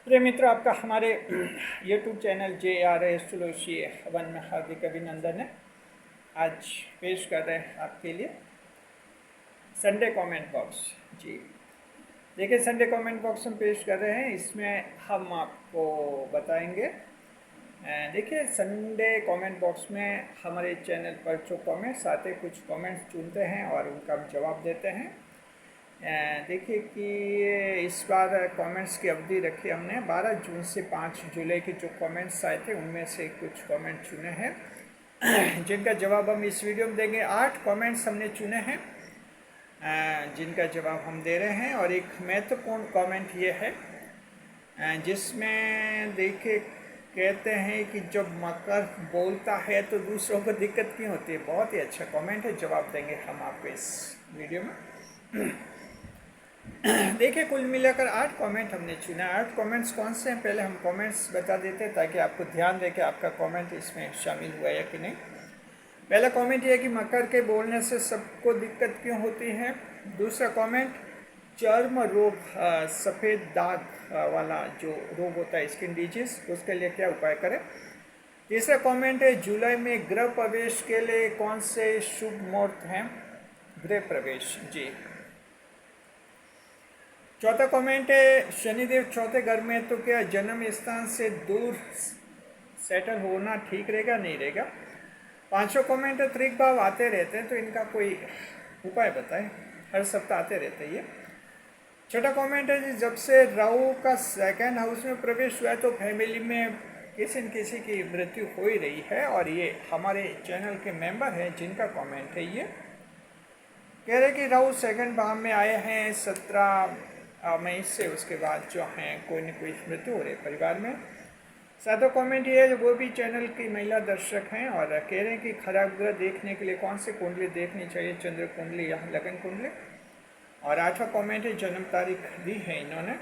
प्रिय मित्रों, आपका हमारे YouTube channel JR astrology one में हार्दिक अभिनंदन है। आज पेश कर रहे हैं आपके लिए संडे कमेंट बॉक्स। जी देखिए, संडे कमेंट बॉक्स हम पेश कर रहे हैं, इसमें हम आपको बताएंगे। देखिए, संडे कमेंट बॉक्स में हमारे चैनल पर जो कमेंट्स आते हैं, कुछ कमेंट्स चुनते हैं और उनका हम जवाब देते हैं। देखिए कि इस बार कमेंट्स की अवधि रखी हमने 12 जून से 5 जुलाई के जो कमेंट्स आए थे उनमें से कुछ कमेंट चुने हैं जिनका जवाब हम इस वीडियो में देंगे। 8 कमेंट्स हमने चुने हैं जिनका जवाब हम दे रहे हैं। और एक महत्वपूर्ण कमेंट ये है जिसमें देखिए कहते हैं कि जब मकर बोलता है तो दूसरों को दिक्कत क्यों होती है। बहुत ही अच्छा कमेंट है, जवाब देंगे हम आपको इस वीडियो में। देखिए, कुल मिलाकर 8 कमेंट हमने चुना। 8 कमेंट्स कौन से हैं, पहले हम कमेंट्स बता देते हैं ताकि आपको ध्यान रहे कि आपका कमेंट इसमें शामिल हुआ है कि नहीं। पहला कमेंट ये है कि मकर के बोलने से सबको दिक्कत क्यों होती है। दूसरा कमेंट, चर्म रोग, सफ़ेद दाग वाला जो रोग होता है, स्किन डिजीज, उसके लिए क्या उपाय करें। तीसरा कमेंट है, जुलाई में गृह प्रवेश के लिए कौन से शुभ मुहूर्त हैं। गृह प्रवेश, जी। चौथा कमेंट है, शनिदेव चौथे घर में तो क्या जन्म स्थान से दूर सेटल होना ठीक रहेगा, नहीं रहेगा। पांचवा कमेंट है, त्रिक भाव आते रहते हैं तो इनका कोई उपाय बताएं, हर सप्ताह आते रहते हैं ये। छठा कमेंट है, जब से राहु का सेकंड हाउस में प्रवेश हुआ है तो फैमिली में किसी न किसी की मृत्यु हो ही रही है। और ये हमारे चैनल के मेंबर हैं जिनका कमेंट है। ये कह रहे कि राहु सेकंड भाव में आए हैं 17 मई से, उसके बाद जो हैं कोई न कोई मृत्यु हो रही है परिवार में। सातों कमेंट ये है, वो भी चैनल की महिला दर्शक हैं और कह रहे हैं कि खराब ग्रह देखने के लिए कौन सी कुंडली देखनी चाहिए, चंद्र कुंडली या लगन कुंडली। और आठवां कमेंट है, जन्म तारीख दी है इन्होंने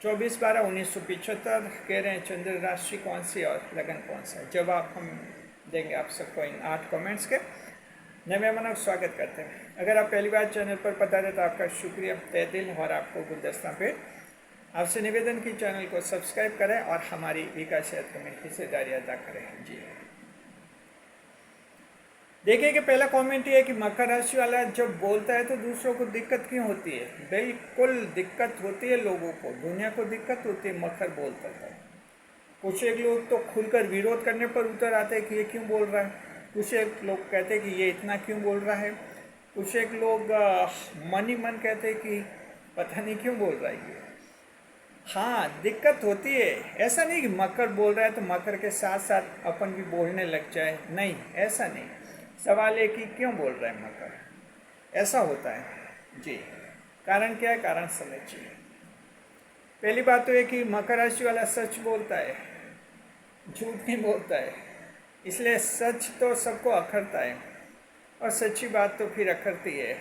24/12/1975। कह रहे हैं चंद्र राशि कौन सी और लगन कौन सा। जवाब हम देंगे आप सबको इन 8 कमेंट्स के। नए मना स्वागत करते हैं। अगर आप पहली बार चैनल पर पधारे तो आपका शुक्रिया तहे दिल और आपको गुलदस्ता पे आपसे निवेदन की चैनल को सब्सक्राइब करें और हमारी विकास यात्रा में हिस्सेदारी अदा करें। जी देखिए कि पहला कमेंट ये है कि मकर राशि वाला जब बोलता है तो दूसरों को दिक्कत क्यों होती है। बिल्कुल दिक्कत होती है, लोगों को, दुनिया को दिक्कत होती है मकर बोलता है। कुछ एक लोग तो खुलकर विरोध करने पर उतर आते हैं कि ये क्यों बोल रहा है। कुछ एक लोग कहते हैं कि ये इतना क्यों बोल रहा है। कुछ एक लोग मन ही मन कहते हैं कि पता नहीं क्यों बोल रहा है ये। हाँ, दिक्कत होती है। ऐसा नहीं कि मकर बोल रहा है तो मकर के साथ साथ अपन भी बोलने लग जाए, नहीं, ऐसा नहीं। सवाल है कि क्यों बोल रहा है मकर, ऐसा होता है। जी, कारण क्या है, कारण समझिए। पहली बात तो है कि मकर राशि वाला सच बोलता है, झूठ नहीं बोलता है, इसलिए सच तो सबको अखरता है और सच्ची बात तो फिर अखरती है।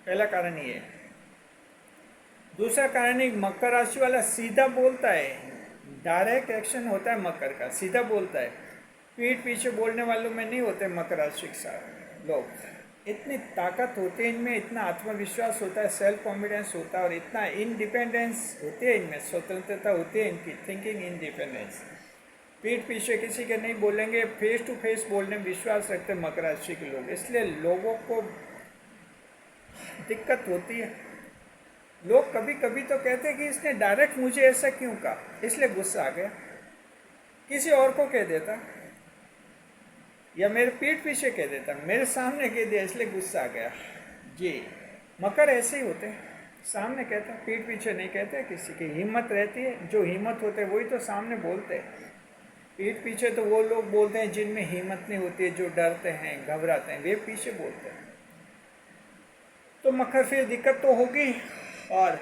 पहला कारण ये। दूसरा कारण है, मकर राशि वाला सीधा बोलता है, डायरेक्ट एक्शन होता है मकर का, सीधा बोलता है। पीठ पीछे बोलने वालों में नहीं होते मकर राशि के साथ लोग। इतनी ताकत होती है इनमें, इतना आत्मविश्वास होता है, सेल्फ कॉन्फिडेंस होता है और इतना इंडिपेंडेंस होती है इनमें, स्वतंत्रता होती है इनकी, थिंकिंग इंडिपेंडेंस। पीठ पीछे किसी के नहीं बोलेंगे, फेस टू फेस बोलने में विश्वास रखते मकर राशि के लोग, इसलिए लोगों को दिक्कत होती है। लोग कभी कभी तो कहते हैं कि इसने डायरेक्ट मुझे ऐसा क्यों कहा, इसलिए गुस्सा आ गया। किसी और को कह देता या मेरे पीठ पीछे कह देता, मेरे सामने कह दिया इसलिए गुस्सा आ गया। जी, मकर ऐसे ही होते हैं, सामने कहता, पीठ पीछे नहीं कहते। किसी की हिम्मत रहती है, जो हिम्मत होते हैं वही तो सामने बोलते हैं। पीठ पीछे तो वो लोग बोलते हैं जिनमें हिम्मत नहीं होती है, जो डरते हैं, घबराते हैं, वे पीछे बोलते हैं। तो मकर फिर दिक्कत तो होगी। और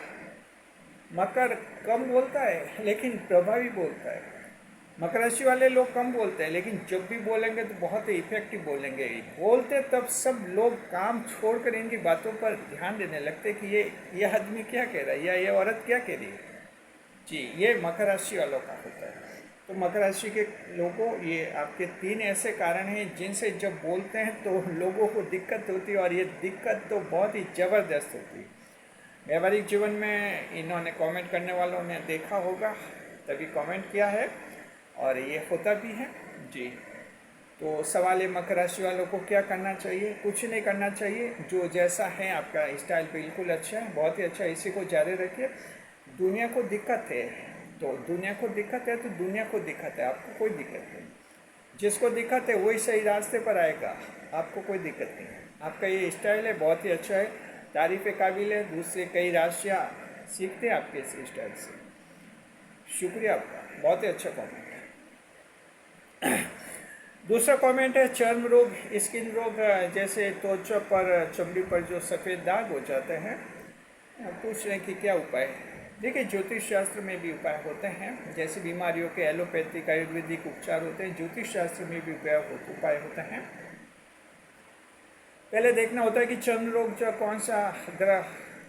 मकर कम बोलता है लेकिन प्रभावी बोलता है। मकर राशि वाले लोग कम बोलते हैं लेकिन जब भी बोलेंगे तो बहुत ही इफेक्टिव बोलेंगे। बोलते तब सब लोग काम छोड़कर इनकी बातों पर ध्यान देने लगते कि ये आदमी क्या कह रहा है या ये औरत क्या कह रही है। जी, ये मकर राशि वालों का होता है। तो मकर राशि के लोगों, ये आपके 3 ऐसे कारण हैं जिनसे जब बोलते हैं तो लोगों को दिक्कत होती है और ये दिक्कत तो बहुत ही ज़बरदस्त होती है। व्यवहारिक जीवन में इन्होंने कमेंट करने वालों ने देखा होगा तभी कमेंट किया है और ये होता भी है जी। तो सवाल है मकर राशि वालों को क्या करना चाहिए? कुछ नहीं करना चाहिए, जो जैसा है आपका स्टाइल बिल्कुल अच्छा है, बहुत ही अच्छा है, इसी को जारी रखिए। दुनिया को दिक्कत है तो दुनिया को दिक्कत है तो दुनिया को दिक्कत है, आपको कोई दिक्कत नहीं। जिसको दिक्कत है वही सही रास्ते पर आएगा, आपको कोई दिक्कत नहीं है। आपका ये स्टाइल है बहुत ही अच्छा है, तारीफ़ काबिल है, दूसरे कई राशियाँ सीखते हैं आपके इस स्टाइल से। शुक्रिया आपका, बहुत ही अच्छा कमेंट है। दूसरा कमेंट है चर्म रोग, स्किन रोग, जैसे त्वचा पर, चमड़ी पर जो सफ़ेद दाग हो जाते हैं, पूछ रहे हैं कि क्या उपाय है। देखिए ज्योतिष शास्त्र में भी उपाय होते हैं, जैसे बीमारियों के एलोपैथिक आयुर्वेदिक उपचार होते हैं, ज्योतिष शास्त्र में भी उपाय होते हैं। पहले देखना होता है कि चर्म रोग जो कौन सा ग्रह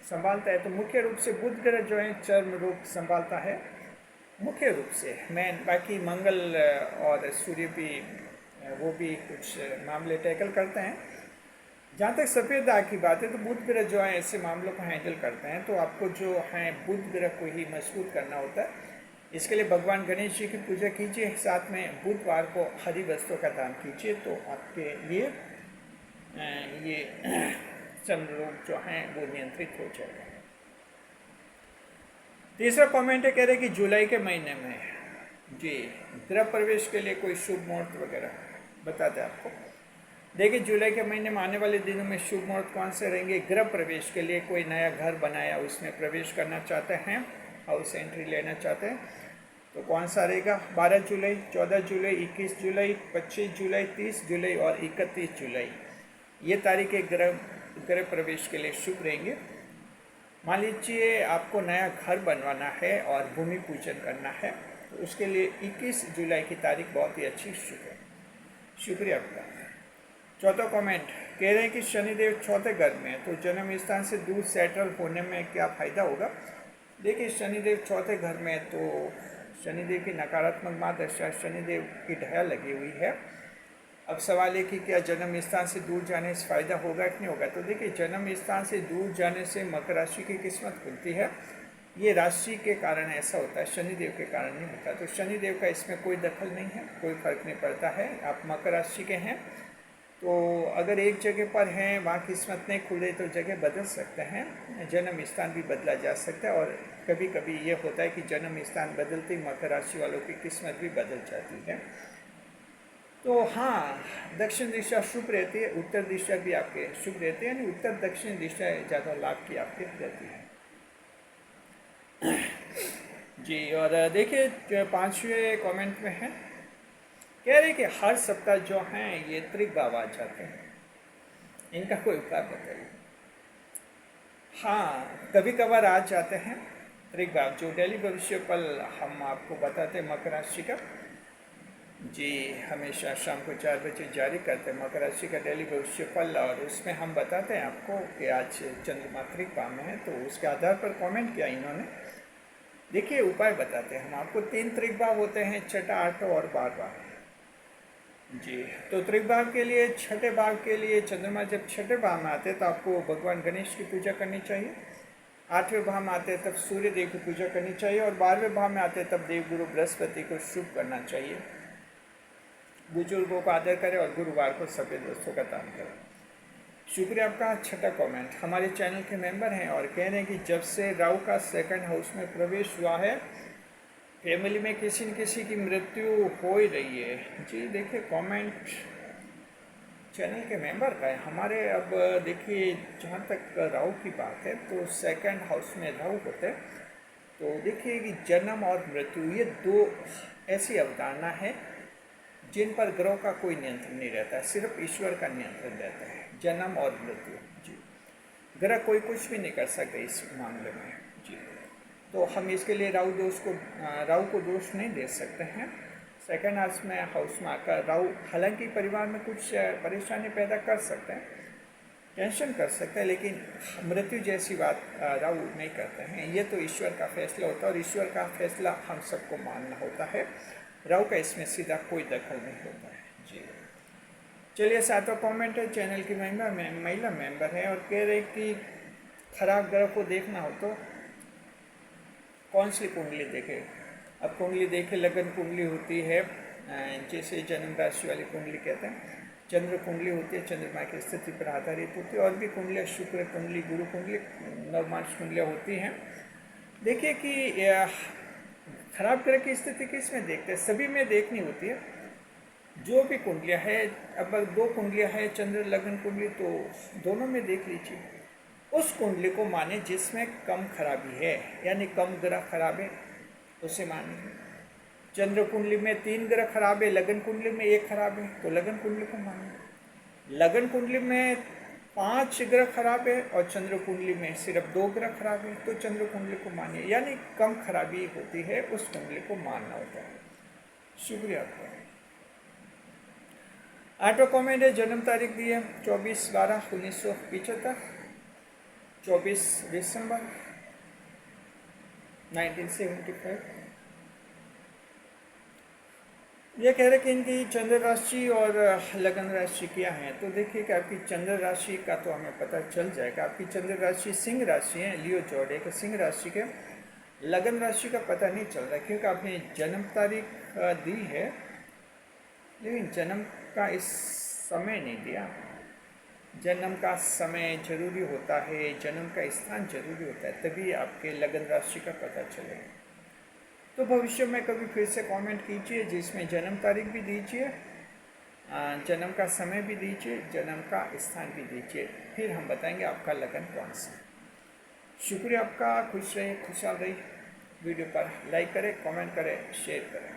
संभालता है, तो मुख्य रूप से बुध ग्रह जो है चर्म रोग संभालता है मुख्य रूप से। मैं बाकी मंगल और सूर्य भी वो भी कुछ मामले टैकल करते हैं। जहाँ तक सफ़ेद दाग की बात है तो बुध ग्रह जो है ऐसे मामलों को हैंडल करते हैं, तो आपको जो है बुध ग्रह को ही मजबूत करना होता है। इसके लिए भगवान गणेश जी की पूजा कीजिए, साथ में बुधवार को हरी वस्त्रों का दान कीजिए, तो आपके लिए ये चर्म रोग जो हैं वो नियंत्रित हो जाएगा। तीसरा कमेंट है, कह रहे कि जुलाई के महीने में जी गृह प्रवेश के लिए कोई शुभ मुहूर्त वगैरह बताते हैं आपको। देखिए जुलाई के महीने में आने वाले दिनों में शुभ मुहूर्त कौन से रहेंगे? गृह प्रवेश के लिए कोई नया घर बनाया उसमें प्रवेश करना चाहते हैं, हाउस एंट्री लेना चाहते हैं, तो कौन सा रहेगा? 12 जुलाई, 14 जुलाई, 21 जुलाई, 25 जुलाई, 30 जुलाई और 31 जुलाई, ये तारीखें गृह प्रवेश के लिए शुभ रहेंगे। मान लीजिए आपको नया घर बनवाना है और भूमि पूजन करना है, तो उसके लिए 21 जुलाई की तारीख बहुत ही अच्छी शुभ है। शुक्रिया आपका। चौथा कमेंट, कह रहे हैं कि शनिदेव चौथे घर में है, तो जन्म स्थान से दूर सेटल होने में क्या फ़ायदा होगा? देखिए शनिदेव चौथे घर में है तो शनिदेव की नकारात्मक मादशा, शनिदेव की ढया लगी हुई है। अब सवाल है कि क्या जन्म स्थान से दूर जाने से फ़ायदा होगा कि नहीं होगा? तो देखिए जन्म स्थान से दूर जाने से मकर राशि की किस्मत खुलती है, ये राशि के कारण ऐसा होता है, शनिदेव के कारण नहीं होता। तो शनिदेव का इसमें कोई दखल नहीं है, कोई फर्क नहीं पड़ता है। आप मकर राशि के हैं तो अगर एक जगह पर हैं वहाँ किस्मत नहीं खुले तो जगह बदल सकते हैं, जन्म स्थान भी बदला जा सकता है। और कभी कभी ये होता है कि जन्म स्थान बदलते ही मकर राशि वालों की किस्मत भी बदल जाती है। तो हाँ, दक्षिण दिशा शुभ रहती है, उत्तर दिशा भी आपके शुभ रहती है, यानी उत्तर दक्षिण दिशा ज़्यादा लाभ की आपके रहती है जी। और देखिए पांचवें कमेंट में है, कह रहे कि हर सप्ताह जो हैं ये त्रिक भाव आ जाते हैं, इनका कोई उपाय बताइए। हाँ, कभी कभार आ जाते हैं त्रिक भाव, जो डेली भविष्य फल हम आपको बताते हैं मकर राशि का जी, हमेशा शाम को 4 बजे जारी करते हैं मकर राशि का डेली भविष्य फल, और उसमें हम बताते हैं आपको कि आज चंद्रमा त्रिक भाव में है, तो उसके आधार पर कमेंट किया इन्होंने। देखिए उपाय बताते हैं हम आपको। 3 त्रिक भाव होते हैं, छठा, आठवां और 12वां जी। तो त्रिक भाव के लिए, छठे भाव के लिए चंद्रमा जब छठे भाव में आते हैं तो आपको भगवान गणेश की पूजा करनी चाहिए। 8वें भाव में आते हैं तब सूर्य देव की पूजा करनी चाहिए, और 12वें भाव में आते हैं तब देवगुरु बृहस्पति को शुभ करना चाहिए। बुजुर्गों का आदर करें और गुरुवार को सफ़ेद वस्त्रों का दान करें। शुक्रिया आपका। छठा कमेंट, हमारे चैनल के मेंबर हैं और कह रहे हैं कि जब से राहु का सेकंड हाउस में प्रवेश हुआ है फैमिली में किसी न किसी की मृत्यु हो ही रही है जी। देखिए कमेंट चैनल के मेंबर का है हमारे। अब देखिए जहाँ तक राहु की बात है तो सेकंड हाउस में राहु होते हैं, तो देखिए कि जन्म और मृत्यु ये 2 ऐसी अवधारणा है जिन पर ग्रह का कोई नियंत्रण नहीं रहता है, सिर्फ ईश्वर का नियंत्रण रहता है, जन्म और मृत्यु जी। ग्रह कोई कुछ भी नहीं कर सकते इस मामले में जी। तो हम इसके लिए राहु को दोष नहीं दे सकते हैं। सेकंड हाउस में आकर राहु हालांकि परिवार में कुछ परेशानी पैदा कर सकते हैं, टेंशन कर सकते हैं, लेकिन मृत्यु जैसी बात राहु नहीं करते हैं। ये तो ईश्वर का फैसला होता है और ईश्वर का फैसला हम सबको मानना होता है। राहु का इसमें सीधा कोई दखल नहीं होता है जी। चलिए 7वां कमेंट है, चैनल की महिला मेंबर है और कह रहे कि खराब ग्रह को देखना हो तो कौन सी कुंडली देखे? अब कुंडली देखे, लगन कुंडली होती है, जैसे जन्म राशि वाली कुंडली कहते हैं, चंद्र कुंडली होती है, चंद्रमा की स्थिति पर आधारित होती है, और भी कुंडलियाँ, शुक्र कुंडली, गुरु कुंडली, नवमांश कुंडलियाँ होती हैं। देखिए कि खराब ग्रह की स्थिति किस में देखते हैं? सभी में देखनी होती है। जो भी कुंडलियाँ है, अब अगर 2 कुंडलियाँ है, चंद्र लगन कुंडली, तो दोनों में देख लीजिए। उस कुंडली को माने जिसमें कम खराबी है, यानी कम ग्रह खराब है, उसे मानिए। चंद्र कुंडली में 3 ग्रह खराब है, लगन कुंडली में 1 खराब है, तो लगन कुंडली को मानिए। लगन कुंडली में 5 ग्रह खराब है और चंद्र कुंडली में सिर्फ 2 ग्रह खराब है, तो चंद्र कुंडली को मानिए। यानी कम खराबी होती है, उस कुंडली को मानना होता है। शुक्रिया आपका। 8वां कमेंट है, जन्म तारीख दी है 24/12/1975, 24 दिसंबर 1975। ये कह रहे कि इनकी चंद्र राशि और लगन राशि क्या है। तो देखिए कि आपकी चंद्र राशि का तो हमें पता चल जाएगा। आपकी चंद्र राशि सिंह राशि है, लियो जोड़े के सिंह राशि के। लगन राशि का पता नहीं चल रहा क्योंकि आपने जन्म तारीख दी है, लेकिन जन्म का इस समय नहीं दिया। जन्म का समय जरूरी होता है, जन्म का स्थान जरूरी होता है, तभी आपके लगन राशि का पता चलेगा। तो भविष्य में कभी फिर से कमेंट कीजिए, जिसमें जन्म तारीख भी दीजिए, जन्म का समय भी दीजिए, जन्म का स्थान भी दीजिए, फिर हम बताएंगे आपका लगन कौन सा। शुक्रिया आपका। खुश रहिए, खुशहाल रहिए। वीडियो पर लाइक करें, कमेंट करें, शेयर करें।